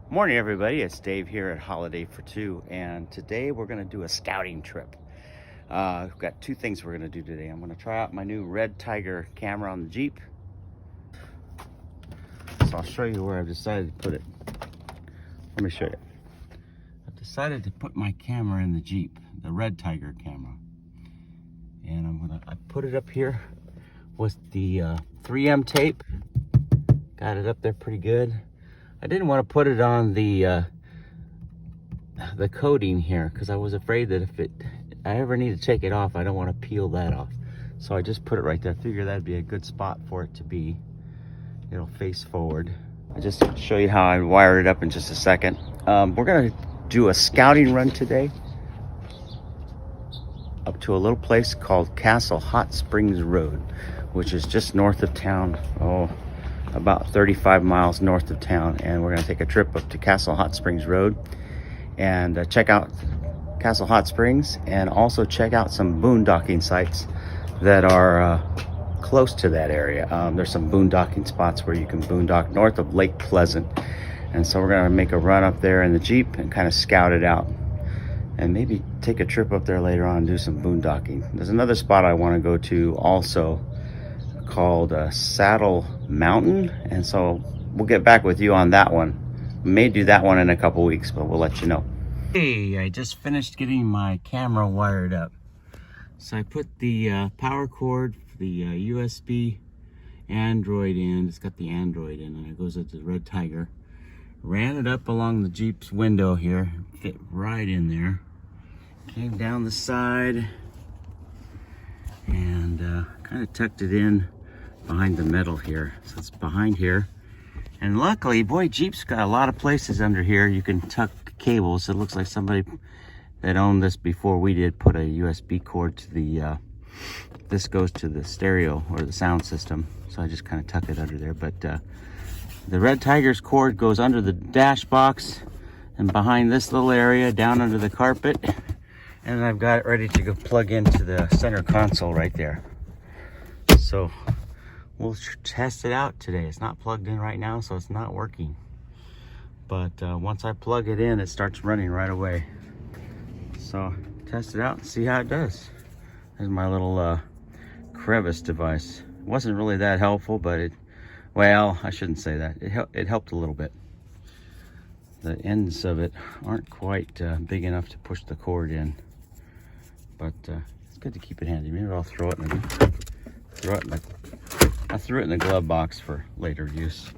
Morning everybody, it's Dave here at Holiday for Two, and today we're going to do a scouting trip. We've got two things we're going to do today. I'm going to try out my new Red Tiger camera on the Jeep. So I'll show you where I've decided to put it. Let me show you. I've decided to put my camera in the Jeep, the Red Tiger camera. And I put it up here with the 3M tape. Got it up there pretty good. I didn't want to put it on the coating here because I was afraid that if I ever need to take it off, I don't want to peel that off. So I just put it right there. I figured that'd be a good spot for it to be. It'll face forward. I'll just show you how I wired it up in just a second. We're gonna do a scouting run today up to a little place called Castle Hot Springs Road, which is just north of town. About 35 miles north of town, and we're going to take a trip up to Castle Hot Springs Road and check out Castle Hot Springs, and also check out some boondocking sites that are close to that area. There's some boondocking spots where you can boondock north of Lake Pleasant, and so we're going to make a run up there in the Jeep and kind of scout it out, and maybe take a trip up there later on and do some boondocking. There's another spot I want to go to also called Saddle Mountain, and so we'll get back with you on that one. We may do that one in a couple weeks, but we'll let you know. Hey, I just finished getting my camera wired up. So I put the power cord for the USB Android in. It's got the Android in, and it goes into the Red Tiger. Ran it up along the Jeep's window here, fit right in there. Came down the side and kind of tucked it in behind the metal here. So it's behind here, and luckily, boy, Jeep's got a lot of places under here you can tuck cables. It looks like somebody that owned this before we did put a USB cord to the this goes to the stereo or the sound system, so I just kind of tuck it under there. But the Red Tiger's cord goes under the dash box and behind this little area down under the carpet, and I've got it ready to go plug into the center console right there. So we'll test it out today. It's not plugged in right now, so it's not working. But once I plug it in, it starts running right away. So test it out and see how it does. There's my little crevice device. It wasn't really that helpful, but well, I shouldn't say that. It helped a little bit. The ends of it aren't quite big enough to push the cord in, but it's good to keep it handy. Maybe I'll throw it in I threw it in the glove box for later use.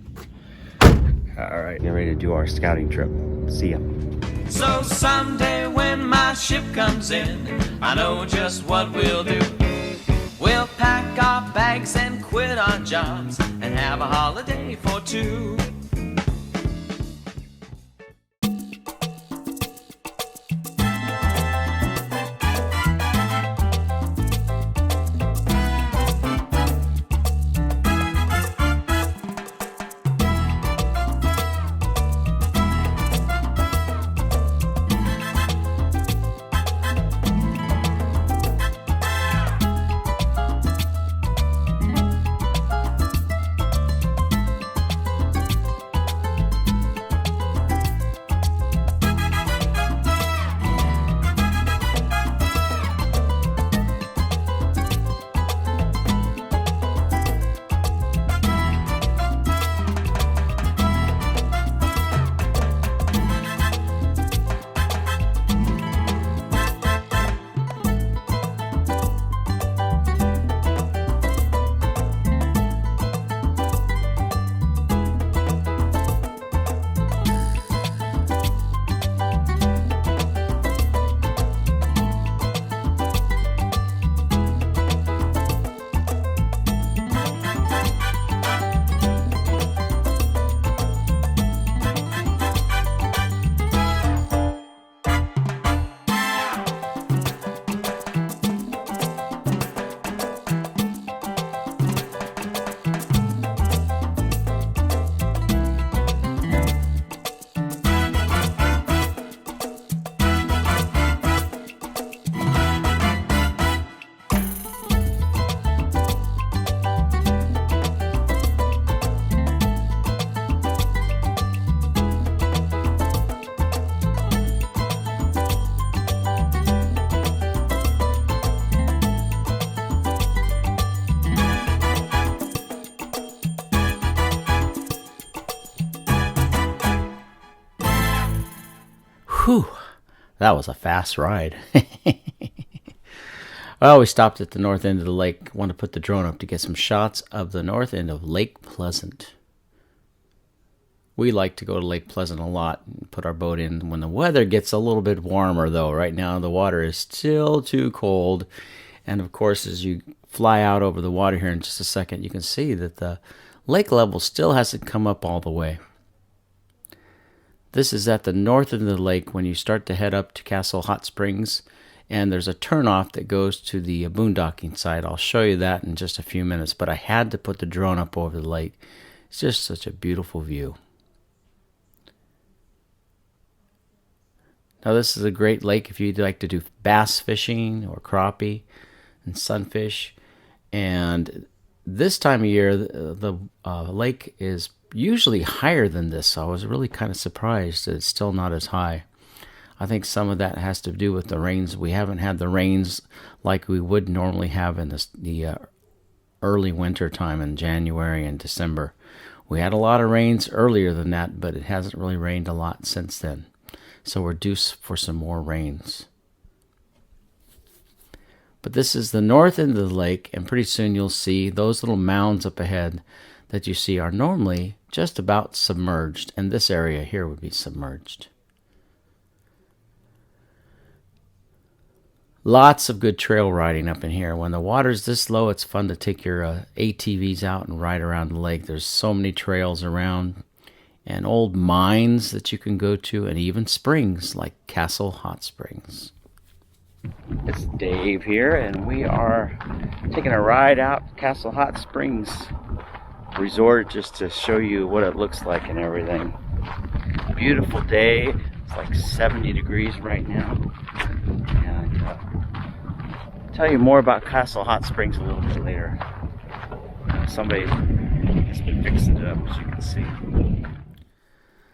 All right, get ready to do our scouting trip. See ya. So someday when my ship comes in, I know just what we'll do. We'll pack our bags and quit our jobs and have a holiday for two. Whew, that was a fast ride. Well, we stopped at the north end of the lake. Want to put the drone up to get some shots of the north end of Lake Pleasant. We like to go to Lake Pleasant a lot and put our boat in when the weather gets a little bit warmer, though. Right now, the water is still too cold. And, of course, as you fly out over the water here in just a second, you can see that the lake level still hasn't come up all the way. This is at the north end of the lake when you start to head up to Castle Hot Springs. And there's a turnoff that goes to the boondocking side. I'll show you that in just a few minutes. But I had to put the drone up over the lake. It's just such a beautiful view. Now this is a great lake if you'd like to do bass fishing or crappie and sunfish. And this time of year, the lake is usually higher than this. So I was really kind of surprised that it's still not as high. I think some of that has to do with the rains. We haven't had the rains like we would normally have in the early winter time in January and December. We had a lot of rains earlier than that, but it hasn't really rained a lot since then. So we're due for some more rains. But this is the north end of the lake, and pretty soon you'll see those little mounds up ahead that you see are normally just about submerged, and this area here would be submerged. Lots of good trail riding up in here. When the water's this low, it's fun to take your ATVs out and ride around the lake. There's so many trails around, and old mines that you can go to, and even springs like Castle Hot Springs. It's Dave here, and we are taking a ride out Castle Hot Springs Resort just to show you what it looks like and everything. Beautiful day. It's like 70 degrees right now. And I'll tell you more about Castle Hot Springs a little bit later. Somebody has been fixing it up, as you can see.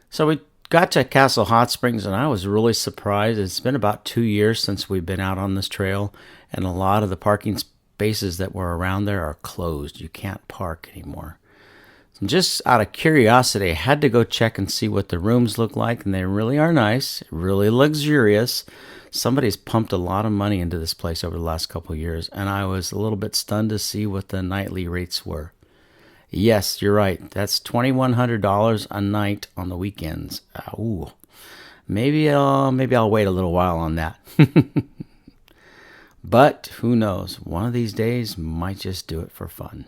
So we got to Castle Hot Springs, and I was really surprised. It's been about 2 years since we've been out on this trail, and a lot of the parking spaces that were around there are closed. You can't park anymore. And just out of curiosity, I had to go check and see what the rooms look like, and they really are nice, really luxurious. Somebody's pumped a lot of money into this place over the last couple of years, and I was a little bit stunned to see what the nightly rates were. Yes, you're right. That's $2,100 a night on the weekends. Ooh, maybe I'll wait a little while on that. But who knows? One of these days might just do it for fun.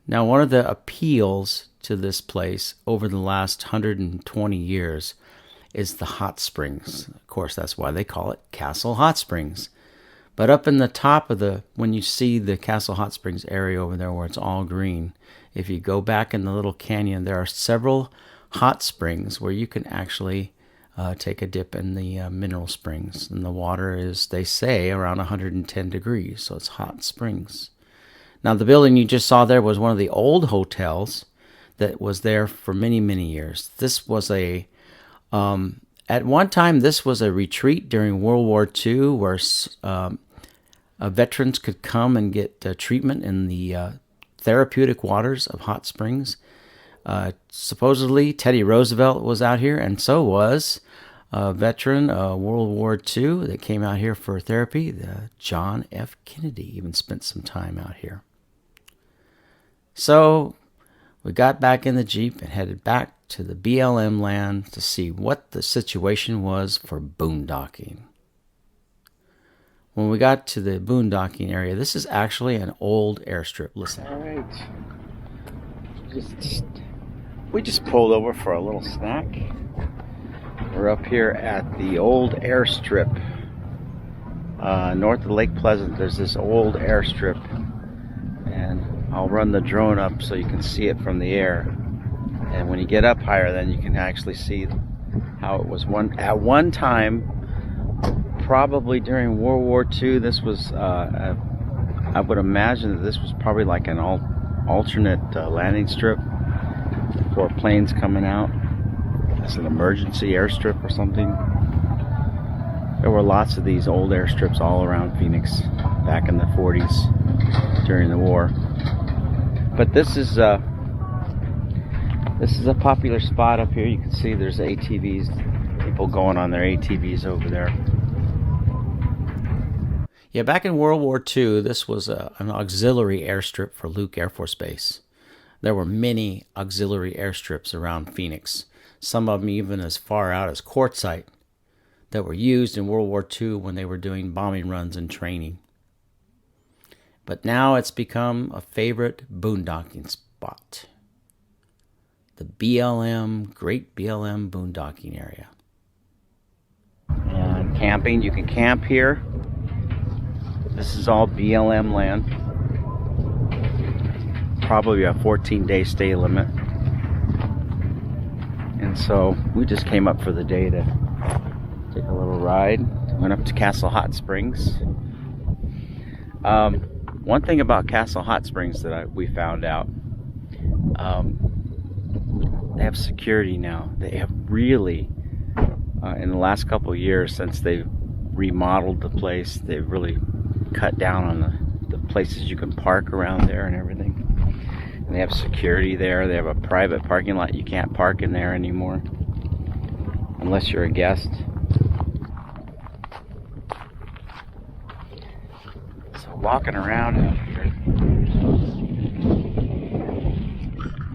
Now, one of the appeals to this place over the last 120 years is the hot springs. Of course, that's why they call it Castle Hot Springs. But up in the top of when you see the Castle Hot Springs area over there where it's all green, if you go back in the little canyon, there are several hot springs where you can actually take a dip in the mineral springs. And the water is, they say, around 110 degrees, so it's hot springs. Now, the building you just saw there was one of the old hotels that was there for many, many years. This was at one time, this was a retreat during World War II where veterans could come and get treatment in the therapeutic waters of hot springs. Supposedly, Teddy Roosevelt was out here, and so was a veteran of World War II that came out here for therapy. John F. Kennedy even spent some time out here. So we got back in the Jeep and headed back to the BLM land to see what the situation was for boondocking. When we got to the boondocking area, this is actually an old airstrip. Listen. All right. We just pulled over for a little snack. We're up here at the old airstrip. North of Lake Pleasant, there's this old airstrip. And I'll run the drone up so you can see it from the air. And when you get up higher, then you can actually see how it was at one time, probably during World War II. This was, I would imagine that this was probably like an alternate landing strip for planes coming out. It's an emergency airstrip or something. There were lots of these old airstrips all around Phoenix back in the 40s during the war. But this is This is a popular spot up here. You can see there's ATVs, people going on their ATVs over there. Yeah, back in World War II, this was an auxiliary airstrip for Luke Air Force Base. There were many auxiliary airstrips around Phoenix, some of them even as far out as Quartzsite, that were used in World War II when they were doing bombing runs and training. But now it's become a favorite boondocking spot. The BLM, Great BLM Boondocking area. And camping, you can camp here. This is all BLM land. Probably a 14-day stay limit. And so we just came up for the day to take a little ride. Went up to Castle Hot Springs. One thing about Castle Hot Springs that we found out, they have security now. They have really, in the last couple of years since they've remodeled the place, they've really cut down on the places you can park around there and everything. And they have security there. They have a private parking lot. You can't park in there anymore unless you're a guest. So walking around out here, you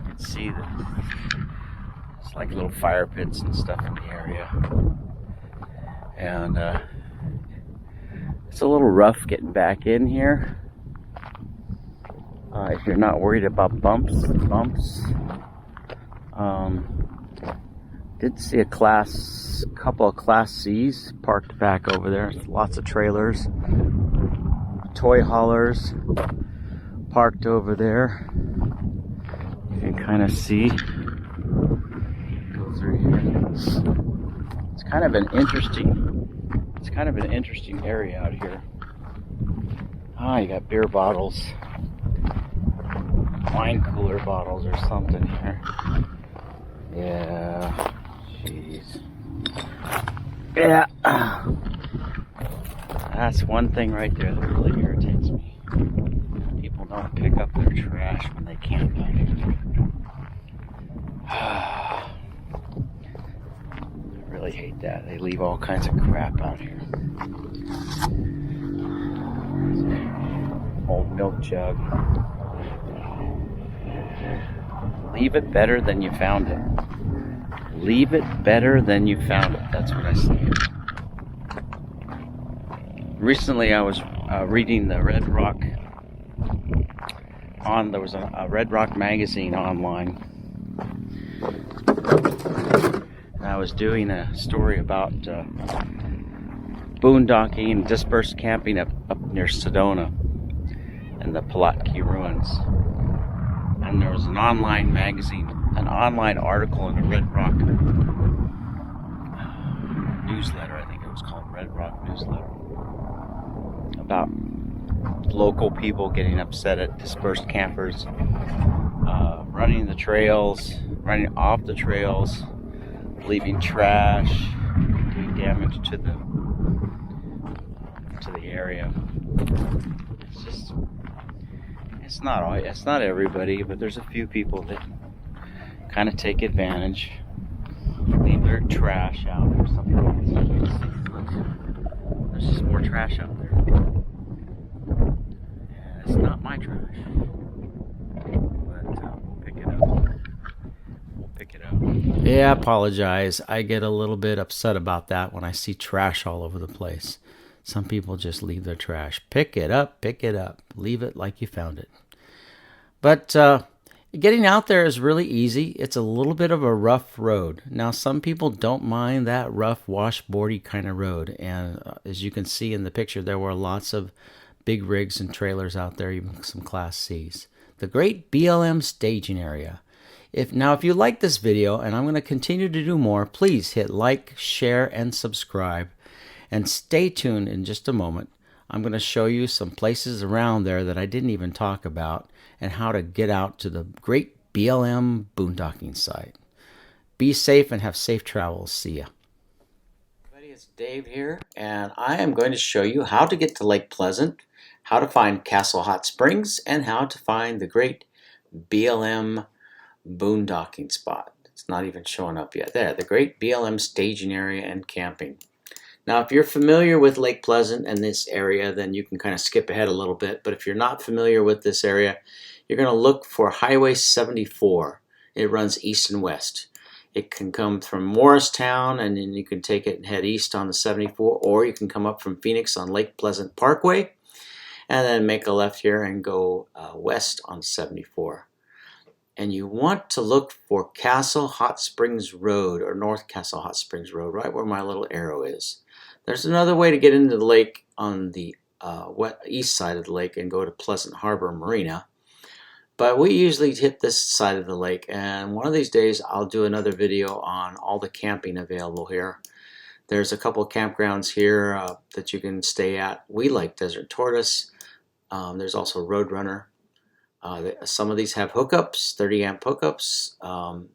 can see that it's like little fire pits and stuff in the area. And it's a little rough getting back in here. If you're not worried about bumps. Did see a couple of Class C's parked back over there. Lots of trailers, toy haulers parked over there. You can kind of see. Go through here. It's kind of an interesting area out here. You got beer bottles, wine cooler bottles or something here. Yeah, jeez. Yeah, that's one thing right there that really irritates me. People don't pick up their trash when they camp out here. I really hate that. They leave all kinds of crap out here. Old milk jug. Leave it better than you found it. Leave it better than you found it. That's what I say. Recently I was reading the Red Rock there was a Red Rock magazine online. And I was doing a story about boondocking and dispersed camping up near Sedona and the Pulaski ruins. And there was an online magazine, an online article in a Red Rock newsletter, I think it was called Red Rock Newsletter, about local people getting upset at dispersed campers, running the trails, running off the trails, leaving trash, doing damage to the area. It's not everybody, but there's a few people that kind of take advantage, leave their trash out or something. Look, there's just more trash out there. And it's not my trash, but we'll pick it up. Yeah, I apologize. I get a little bit upset about that when I see trash all over the place. Some people just leave their trash. Pick it up. Leave it like you found it. But getting out there is really easy. It's a little bit of a rough road. Now, some people don't mind that rough, washboardy kind of road. And as you can see in the picture, there were lots of big rigs and trailers out there, even some Class C's. The Great BLM Staging Area. If you like this video, and I'm going to continue to do more, please hit like, share, and subscribe. And stay tuned in just a moment. I'm going to show you some places around there that I didn't even talk about and how to get out to the Great BLM Boondocking site. Be safe and have safe travels. See ya. Everybody, it's Dave here, and I am going to show you how to get to Lake Pleasant, how to find Castle Hot Springs, and how to find the Great BLM boondocking spot. It's not even showing up yet. There, the Great BLM Staging Area and Camping. Now, if you're familiar with Lake Pleasant and this area, then you can kind of skip ahead a little bit. But if you're not familiar with this area, you're going to look for Highway 74. It runs east and west. It can come from Morristown, and then you can take it and head east on the 74, or you can come up from Phoenix on Lake Pleasant Parkway, and then make a left here and go west on 74. And you want to look for Castle Hot Springs Road, or North Castle Hot Springs Road, right where my little arrow is. There's another way to get into the lake on the east side of the lake and go to Pleasant Harbor Marina. But we usually hit this side of the lake, and one of these days I'll do another video on all the camping available here. There's a couple of campgrounds here that you can stay at. We like Desert Tortoise. There's also Roadrunner. Some of these have hookups, 30 amp hookups,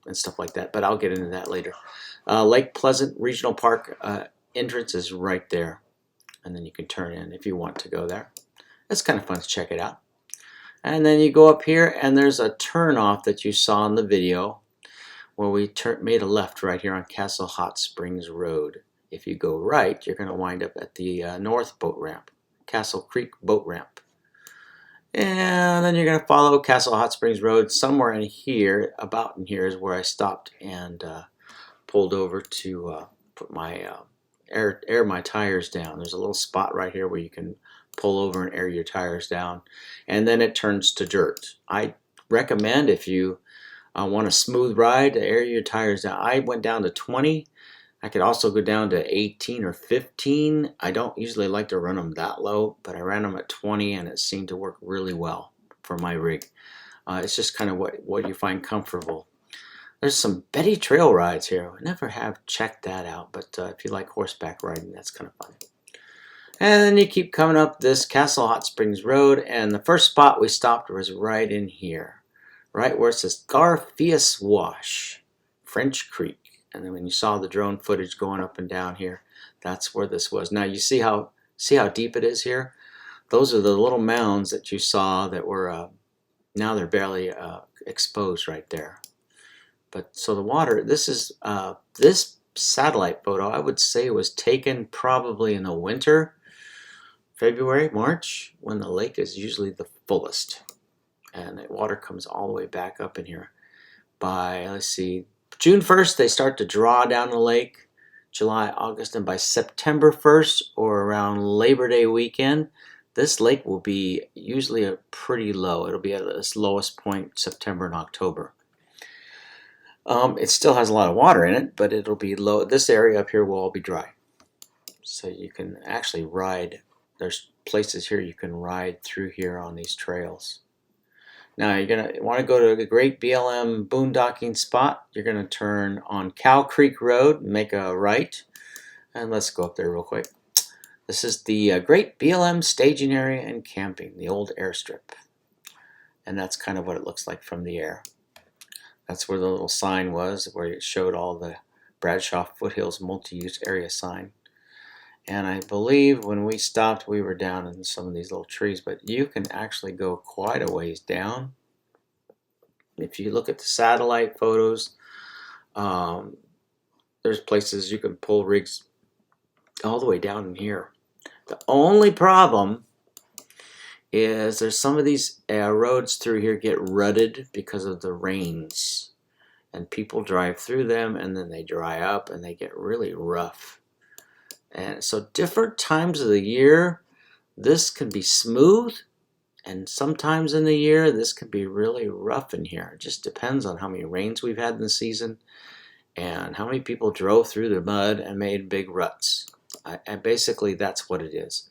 and stuff like that, but I'll get into that later. Lake Pleasant Regional Park entrance is right there, and then you can turn in if you want to go there. It's kind of fun to check it out. And then you go up here, and there's a turn off that you saw in the video where we made a left right here on Castle Hot Springs Road. If you go right, you're going to wind up at the north boat ramp, Castle Creek boat ramp. And then you're going to follow Castle Hot Springs Road. Somewhere in here, about in here, is where I stopped and pulled over to put my air my tires down. There's a little spot right here where you can pull over and air your tires down, and then it turns to dirt. I recommend, if you want a smooth ride, to air your tires down. I went down to 20. I could also go down to 18 or 15. I don't usually like to run them that low, but I ran them at 20, and it seemed to work really well for my rig. It's just kind of what you find comfortable. There's some Betty Trail rides here. I never have checked that out, but if you like horseback riding, that's kind of fun. And then you keep coming up this Castle Hot Springs Road, and the first spot we stopped was right in here, right where it says Garfious Wash, French Creek. And then when you saw the drone footage going up and down here, that's where this was. Now you see how deep it is here? Those are the little mounds that you saw that were, now they're barely exposed right there. But so the water, this is, this satellite photo, I would say, was taken probably in the winter, February, March, when the lake is usually the fullest. And the water comes all the way back up in here. By, let's see, June 1st, they start to draw down the lake. July, August, and by September 1st, or around Labor Day weekend, this lake will be usually pretty low. It'll be at its lowest point September and October. It still has a lot of water in it, but it'll be low. This area up here will all be dry. So you can actually ride. There's places here you can ride through here on these trails. Now you're going to want to go to the Great BLM Boondocking spot. You're going to turn on Cow Creek Road, make a right, and let's go up there real quick. This is the Great BLM Staging Area and Camping, the old airstrip. And that's kind of what it looks like from the air. That's where the little sign was, where it showed all the Bradshaw Foothills multi-use area sign. And I believe when we stopped, we were down in some of these little trees, but you can actually go quite a ways down. If you look at the satellite photos, there's places you can pull rigs all the way down in here. The only problem is there's some of these roads through here get rutted because of the rains. And people drive through them, and then they dry up, and they get really rough. And so different times of the year, this can be smooth, and sometimes in the year, this can be really rough in here. It just depends on how many rains we've had in the season and how many people drove through the mud and made big ruts. And basically, that's what it is.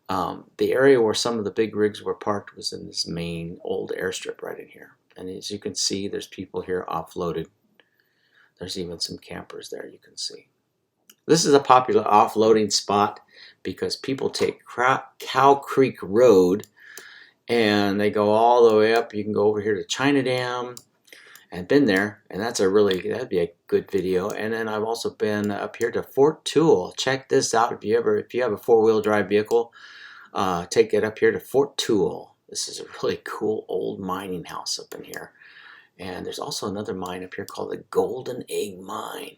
The area where some of the big rigs were parked was in this main old airstrip right in here. And as you can see, there's people here offloaded. There's even some campers there you can see. This is a popular offloading spot because people take Cow Creek Road and they go all the way up. You can go over here to China Dam and been there, and that'd be a good video. And then I've also been up here to Fort Toole. Check this out if you have a four-wheel drive vehicle, take it up here to Fort Toole. This is a really cool old mining house up in here. And there's also another mine up here called the Golden Egg Mine.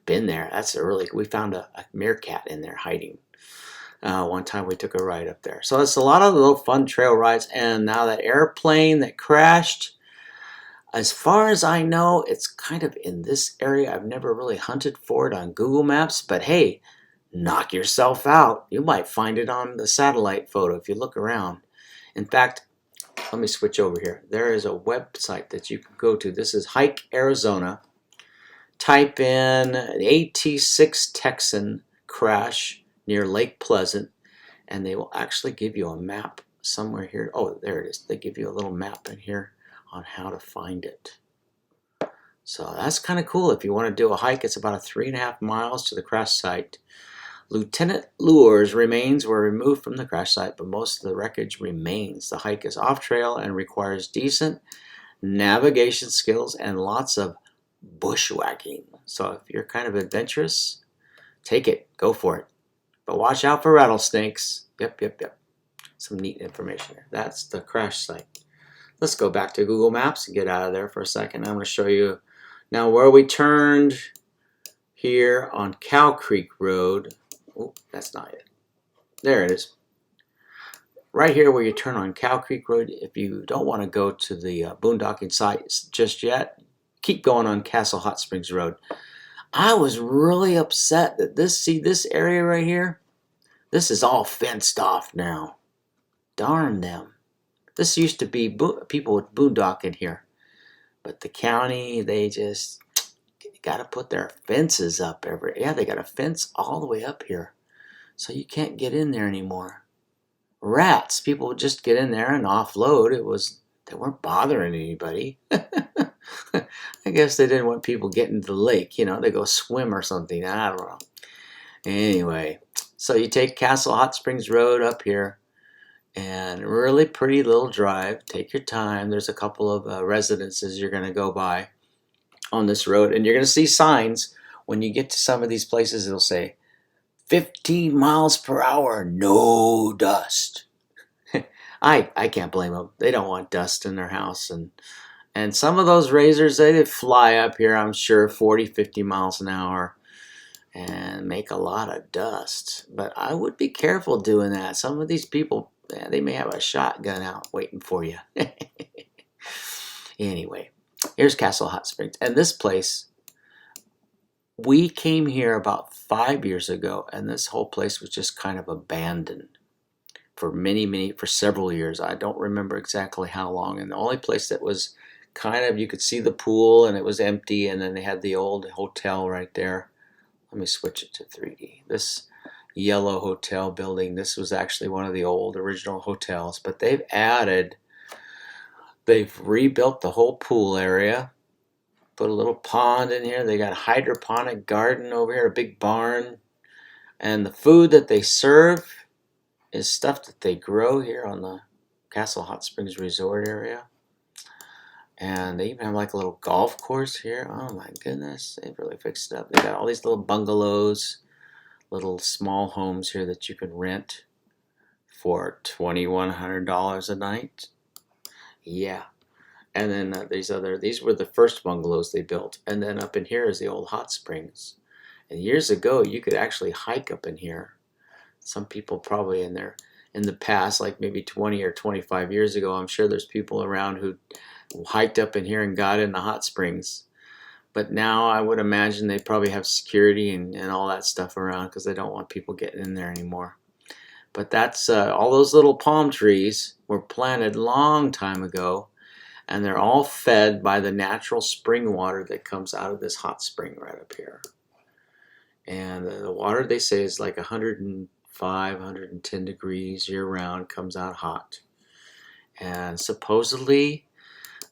Been there. That's we found a meerkat in there hiding. One time we took a ride up there. So it's a lot of little fun trail rides. And now that airplane that crashed, as far as I know, it's kind of in this area. I've never really hunted for it on Google Maps, but hey, knock yourself out. You might find it on the satellite photo if you look around. In fact, let me switch over here. There is a website that you can go to. This is Hike Arizona. Type in AT6 Texan crash near Lake Pleasant, and they will actually give you a map somewhere here. Oh, there it is. They give you a little map in here on how to find it. So that's kind of cool. If you want to do a hike, it's about 3.5 miles to the crash site. Lieutenant Lure's remains were removed from the crash site, but most of the wreckage remains. The hike is off trail and requires decent navigation skills and lots of bushwhacking. So if you're kind of adventurous, take it. Go for it. But watch out for rattlesnakes. Yep. Some neat information there. That's the crash site. Let's go back to Google Maps and get out of there for a second. I'm going to show you now where we turned here on Cow Creek Road. Oh, that's not it. There it is. Right here where you turn on Cow Creek Road, if you don't want to go to the boondocking sites just yet, keep going on Castle Hot Springs Road. I was really upset that this area right here, this is all fenced off now. Darn them. This used to be people with boondocking here. But the county, they just got to put their fences up they got a fence all the way up here. So you can't get in there anymore. Rats, people would just get in there and offload. They weren't bothering anybody. I guess they didn't want people getting to the lake, they go swim or something. I don't know. Anyway, so you take Castle Hot Springs Road up here, and really pretty little drive. Take your time. There's a couple of residences you're going to go by on this road, and you're going to see signs when you get to some of these places. It'll say 15 miles per hour, no dust. I can't blame them. They don't want dust in their house, and some of those razors, they fly up here, I'm sure, 40, 50 miles an hour and make a lot of dust. But I would be careful doing that. Some of these people, they may have a shotgun out waiting for you. Anyway, here's Castle Hot Springs. And this place, we came here about 5 years ago, and this whole place was just kind of abandoned for for several years. I don't remember exactly how long. And the only place that was kind of, you could see the pool and it was empty, and then they had the old hotel right there. Let me switch it to 3D. This yellow hotel building, this was actually one of the old original hotels, but they've rebuilt the whole pool area, put a little pond in here. They got a hydroponic garden over here, a big barn, and the food that they serve is stuff that they grow here on the Castle Hot Springs Resort area. And they even have like a little golf course here. Oh my goodness, they've really fixed it up. They got all these little bungalows, little small homes here that you can rent for $2,100 a night. Yeah. And then these were the first bungalows they built. And then up in here is the old hot springs. And years ago, you could actually hike up in here. Some people probably in the past, like maybe 20 or 25 years ago, I'm sure there's people around who hiked up in here and got in the hot springs. But now I would imagine they probably have security and all that stuff around because they don't want people getting in there anymore. But that's all those little palm trees were planted a long time ago, and they're all fed by the natural spring water that comes out of this hot spring right up here. And the water, they say, is like 105, 110 degrees year-round, comes out hot. And supposedly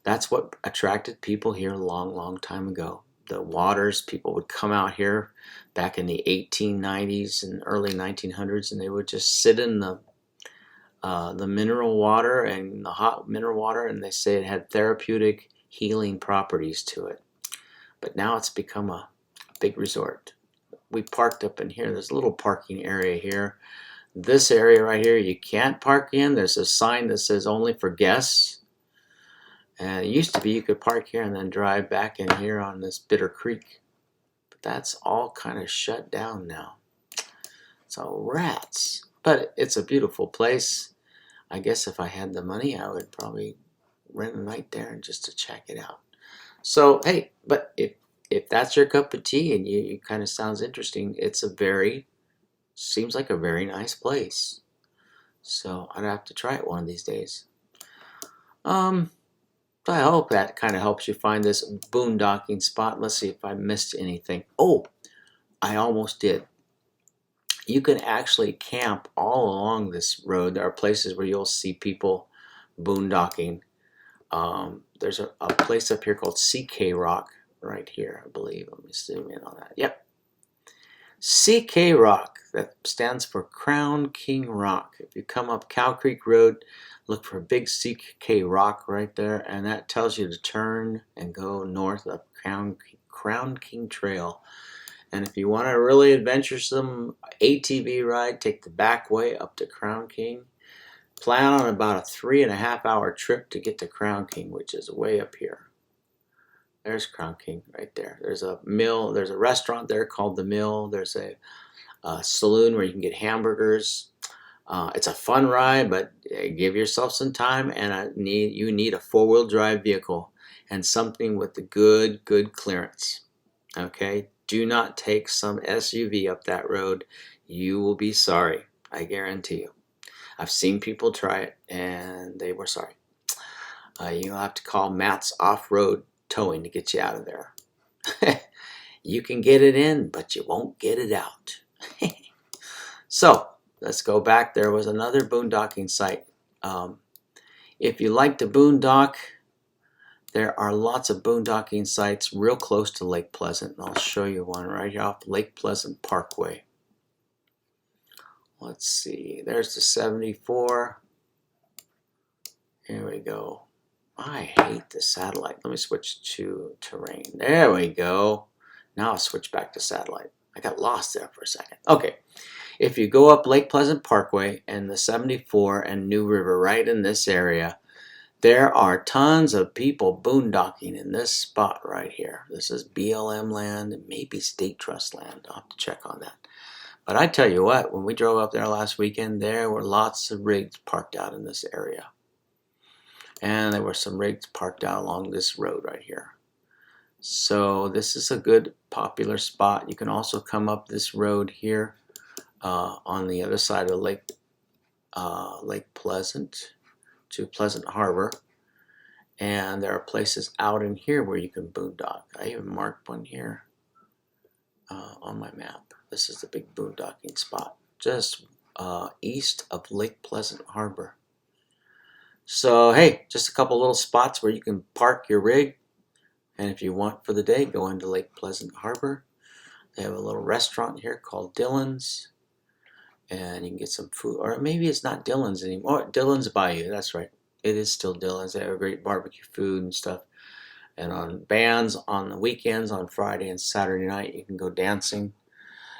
that's what attracted people here a long, long time ago. The waters, people would come out here back in the 1890s and early 1900s, and they would just sit in the mineral water and the hot mineral water, and they say it had therapeutic healing properties to it. But now it's become a big resort. We parked up in here. There's a little parking area here. This area right here you can't park in. There's a sign that says only for guests. And it used to be you could park here and then drive back in here on this Bitter Creek. But that's all kind of shut down now. So rats. But it's a beautiful place. I guess if I had the money, I would probably rent a night there and just to check it out. So, hey, but if that's your cup of tea and you kind of sounds interesting, seems like a very nice place. So I'd have to try it one of these days. I hope that kind of helps you find this boondocking spot. Let's see if I missed anything. Oh, I almost did. You can actually camp all along this road. There are places where you'll see people boondocking. There's a place up here called CK Rock right here, I believe. Let me zoom in on that. Yep. CK Rock, that stands for Crown King Rock. If you come up Cow Creek Road, look for a big CK Rock right there, and that tells you to turn and go north up Crown King Trail. And if you want a really adventuresome ATV ride, take the back way up to Crown King. Plan on about a 3.5-hour trip to get to Crown King, which is way up here. There's Crown King right there. There's a mill. There's a restaurant there called The Mill. There's a saloon where you can get hamburgers. It's a fun ride, but give yourself some time, and you need a 4-wheel drive vehicle and something with the good clearance. Okay? Do not take some SUV up that road. You will be sorry. I guarantee you. I've seen people try it, and they were sorry. You'll have to call Matt's Off-Road Towing to get you out of there. You can get it in, but you won't get it out. So, let's go back. There was another boondocking site. If you like to boondock, there are lots of boondocking sites real close to Lake Pleasant. And I'll show you one right here off Lake Pleasant Parkway. Let's see. There's the 74. Here we go. I hate the satellite. Let me switch to terrain. There we go. Now I'll switch back to satellite. I got lost there for a second. Okay. If you go up Lake Pleasant Parkway and the 74 and New River right in this area, there are tons of people boondocking in this spot right here. This is BLM land and maybe state trust land. I'll have to check on that. But I tell you what, when we drove up there last weekend, there were lots of rigs parked out in this area. And there were some rigs parked out along this road right here. So this is a good popular spot. You can also come up this road here on the other side of Lake Pleasant to Pleasant Harbor. And there are places out in here where you can boondock. I even marked one here on my map. This is the big boondocking spot just east of Lake Pleasant Harbor. So, hey, just a couple little spots where you can park your rig. And if you want for the day, go into Lake Pleasant Harbor. They have a little restaurant here called Dylan's. And you can get some food. Or maybe it's not Dylan's anymore. Dylan's Bayou, that's right. It is still Dylan's. They have a great barbecue food and stuff. And on bands, on the weekends, on Friday and Saturday night, you can go dancing.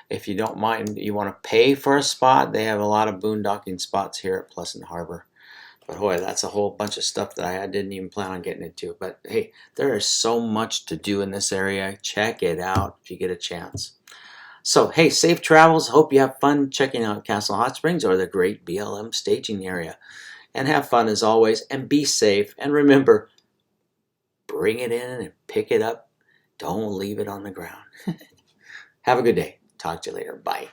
If you don't mind, you want to pay for a spot, they have a lot of boondocking spots here at Pleasant Harbor. But boy, that's a whole bunch of stuff that I didn't even plan on getting into. But hey, there is so much to do in this area. Check it out if you get a chance. So hey, safe travels. Hope you have fun checking out Castle Hot Springs or the great BLM staging area. And have fun as always, and be safe. And remember, bring it in and pick it up. Don't leave it on the ground. Have a good day. Talk to you later. Bye.